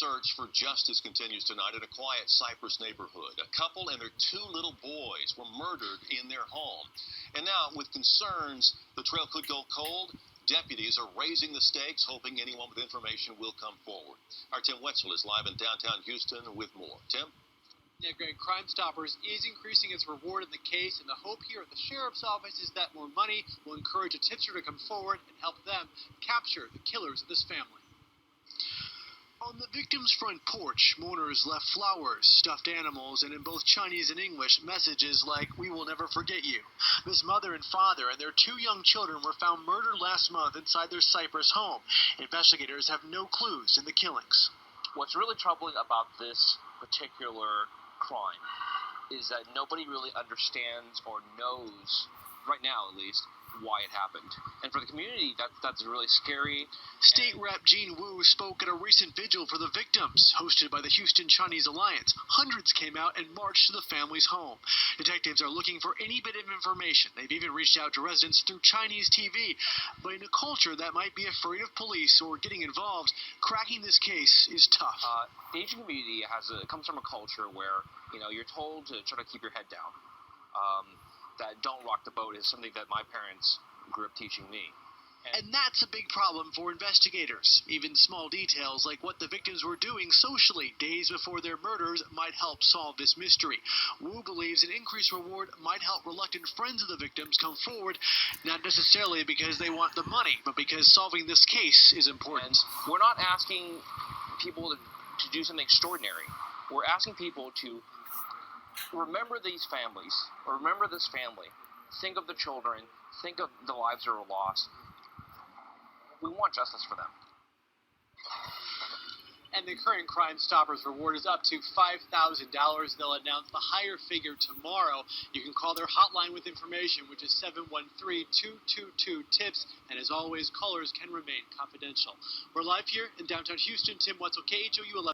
search for justice continues tonight in a quiet Cypress neighborhood. A couple and their two little boys were murdered in their home. And now, with concerns the trail could go cold, deputies are raising the stakes, hoping anyone with information will come forward. Our Tim WETZEL is live in downtown Houston with more. Tim? Yeah, Greg, Crime Stoppers is increasing its reward in the case, and the hope here at the Sheriff's Office is that more money will encourage a tipster to come forward and help them capture the killers of this family. On the victim's front porch, mourners left flowers, stuffed animals, and in both Chinese and English, messages like, "We will never forget you." This mother and father and their two young children were found murdered last month inside their Cypress home. Investigators have no clues in the killings. What's really troubling about this particular crime is that nobody really understands or knows, right now at least, why it happened. And for the community, that's really scary. State Rep Jean Wu spoke at a recent vigil for the victims, hosted by the Houston Chinese Alliance. Hundreds came out and marched to the family's home. Detectives are looking for any bit of information. They've even reached out to residents through Chinese TV. But in a culture that might be afraid of police or getting involved, cracking this case is tough. The Asian community comes from a culture where, you're told to try to keep your head down. That don't rock the boat is something that my parents grew up teaching me. And that's a big problem for investigators. Even small details like what the victims were doing socially days before their murders might help solve this mystery. Wu believes an increased reward might help reluctant friends of the victims come forward, not necessarily because they want the money, but because solving this case is important. And we're not asking people to do something extraordinary. We're asking people to remember these families, or remember this family. Think of the children. Think of the lives that are lost. We want justice for them. And the current Crime Stoppers reward is up to $5,000. They'll announce the higher figure tomorrow. You can call their hotline with information, which is 713-222-TIPS. And as always, callers can remain confidential. We're live here in downtown Houston. Tim WETZEL, KHOU 11.